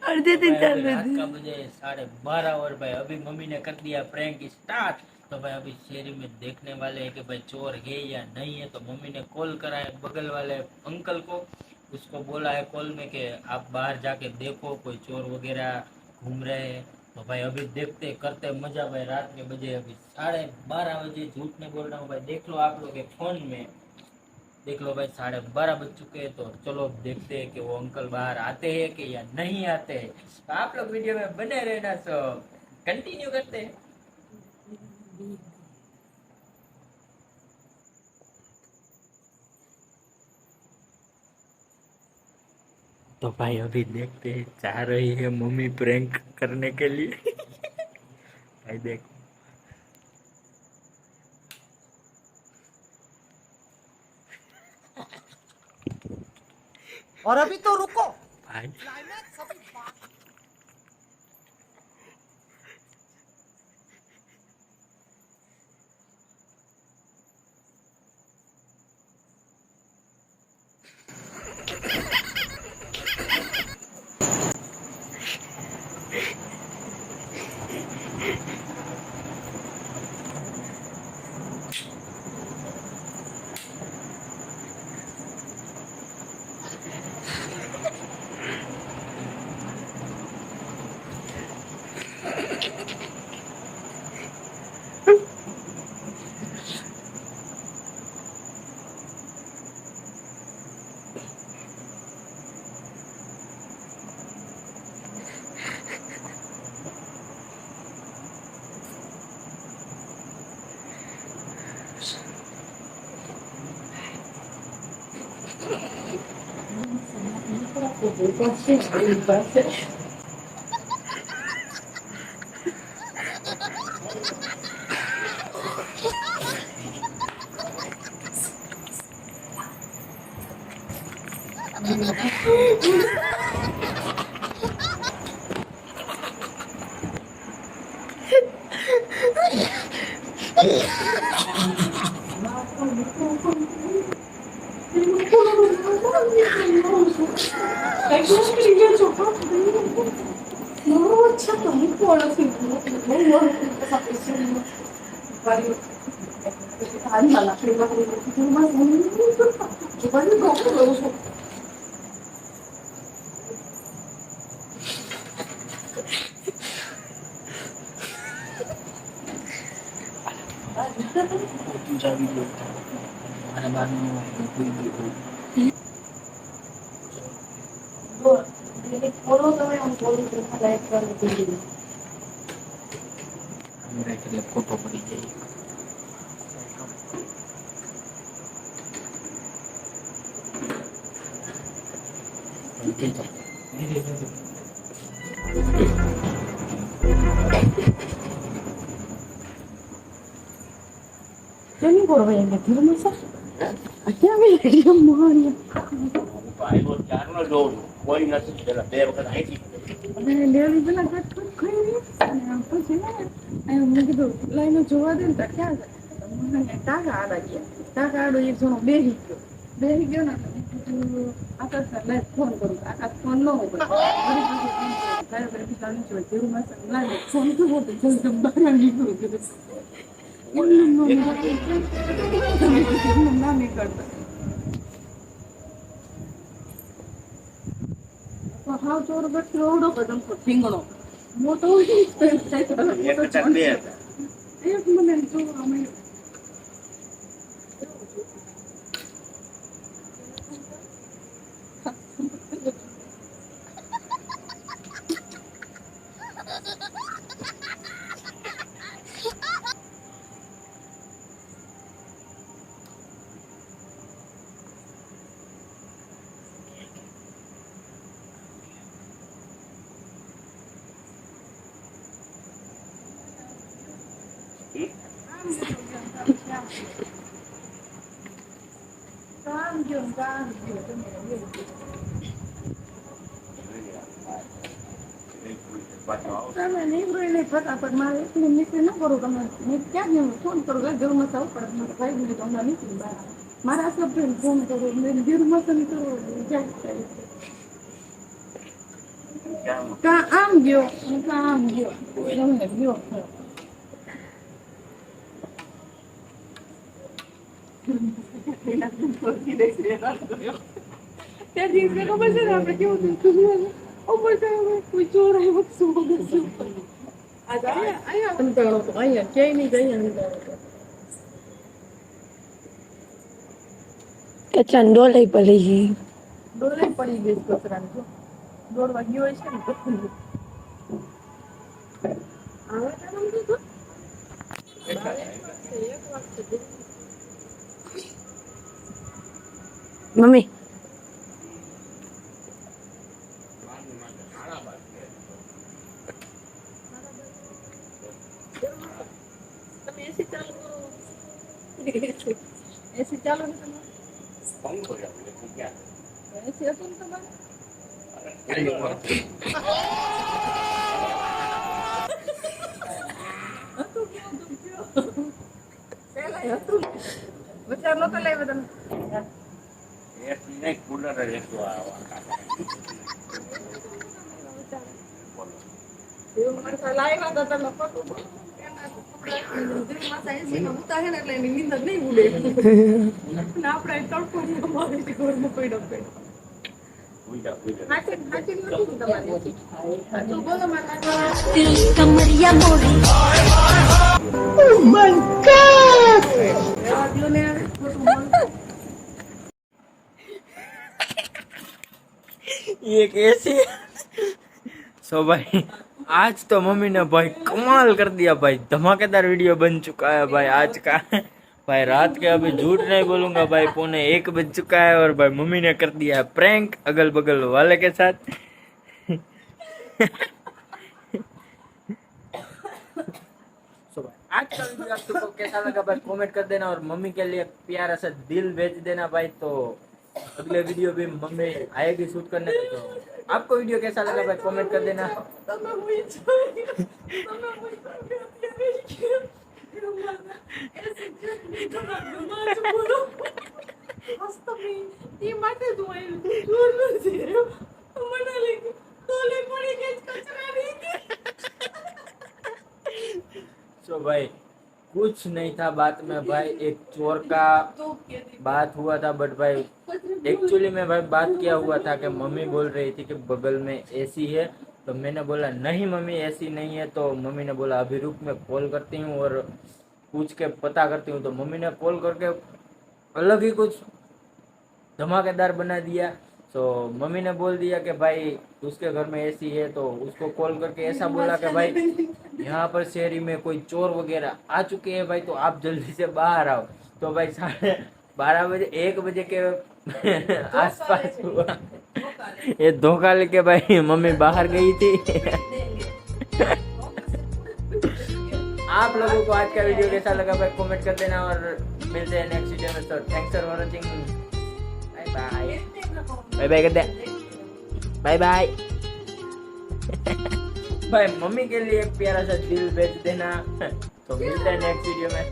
अर्धे तो दिन भाई चालू अभी रात थी। का बजे 12:30 और भाई अभी मम्मी ने कर दिया प्रैंक स्टार्ट। तो भाई अभी शहरी में देखने वाले हैं कि भाई चोर है या नहीं है। तो मम्मी ने कॉल करा है बगल वाले अंकल को। उसको बोला है कॉल में कि आप बाहर जाके देखो कोई चोर वगैरह घूम रहे हैं। तो भाई अभी देखते करते मजा। भाई रात के बजे अभी 12:30 बजे, झूठ नहीं बोल रहा हूँ भाई, देख लो आप लोग के फोन में। देख लो भाई 12:30 बज चुके हैं। तो चलो अब देखते हैं कि वो अंकल बाहर आते हैं कि या नहीं आते हैं। तो आप लोग वीडियो में बने रहना। सो कंटिन्यू करते हैं। तो भाई अभी देखते हैं, चाह रही है मम्मी प्रैंक करने के लिए। भाई देखो और अभी तो रुको, भाई। क्लाइमैक्स अभी बाकी। મારા બારનું કોઈ ગયું. हमरा એટલે ફોટો પડી જાય. Yo ni por ver, me tiro más. Aquí a ver, yo moría. આવ્યો ત્યારનો જોઉં કોઈ નથી પેલા 2 વખત અહીંથી Pero el día de la gata, ¿qué es? Pues ya, me quedo, la ino જોવા દે ને તો ક્યાં જાય? મને ટાકા આડા ગયા. ટાકા આડો એક જણો બેહી ગયો. બેહી ગયો ને આકાશ ને ફોન કરું. આકાશ ફોન ન હોય. વળી પાછો તારે પર બી ચાલુ છે. જેવું મસ્ત લાગે. ફોન તો હોતો જલ્દી બહાર નીકળું કે ના નીકળતા. હાવ ચોર બસ રોડો કદમ પર ઠીંગણો મોટો એક ચાર બે હતા. એક મને જો અમે તમે નીકળો એટલે ફટાફટ મારે એટલું નીકળી ન કરો તમે ક્યાં ફોન કરો ઘરમાં જવું પડે મારા ભાઈ તો હમણાં નીકળી બહાર મારા સભ્યને ફોન કરો, મેં ગિરમતન કરો, જાય કાં આમ ગયો અને કાં આમ ગયો, તમને ગયો ત્યાં દિવસે ખબર છે ને આપણે કેવું થયું ઉપર કોઈ ચોર આવ્યો શું અહીંયા અંતરો તો અહીંયા ક્યાંય નહીં જાય અંતરો કચરા ડોલે પડી ગઈ. ડોલે પડી ગઈ કચરાની જો દોડવા ગયો હોય છે ને તો આવે તો મમ્મી તમે એસી ચાલુ કરો એસી ચાલુ ને તમારે એસી હતું ને તમારે વિચાર નતો લાવ્યો તમે લાવ્યા હતા તમે ખોટું બોલો. ઉતા છે ને એટલે એની નીંદર નહીં ઉડે ને આપણે તડકો મારી ઘરમાં પડ્યો કમરિયા મોડી. ये कैसे सो भाई आज तो मम्मी ने भाई कमाल कर दिया भाई, धमाकेदार वीडियो बन चुका है भाई आज का। भाई रात के अभी झूठ नहीं बोलूंगा भाई 1:45 बज चुका है और भाई मम्मी ने कर दिया है प्रैंक अगल बगल वाले के साथ। आज का वीडियो आप सबको कैसा लगा भाई कमेंट कर देना और मम्मी के लिए प्यारा सा दिल भेज देना भाई। तो अगले वीडियो भी मम्मी आएगी शूट करने को। तो आपको वीडियो कैसा लगा भाई कमेंट कर देना। तो भाई कुछ नहीं था बात में भाई, एक चोर का बात हुआ था बट भाई एक्चुअली में भाई बात क्या हुआ था कि मम्मी बोल रही थी कि बगल में एसी है, तो मैंने बोला नहीं मम्मी एसी नहीं है। तो मम्मी ने बोला अभी रुक मैं कॉल करती हूँ और पूछ के पता करती हूँ। तो मम्मी ने कॉल करके अलग ही कुछ धमाकेदार बना दिया। तो मम्मी ने बोल दिया कि भाई उसके घर में एसी है, तो उसको कॉल करके ऐसा बोला कि भाई यहाँ पर शहरी में कोई चोर वगैरह आ चुके हैं भाई, तो आप जल्दी से बाहर आओ। तो भाई 12:30 बजे 1 बजे के आसपास हुआ ये धोखा लेके भाई मम्मी बाहर गई थी। आप लोगों को आज का वीडियो कैसा लगा भाई कमेंट कर देना और मिलते हैं नेक्स्ट वीडियो में। तो thanks for watching, bye bye bye bye कर दे, बाय बाय। भाई मम्मी के लिए प्यारा सा दिल भेज देना। तो मिलते हैं नेक्स्ट वीडियो में।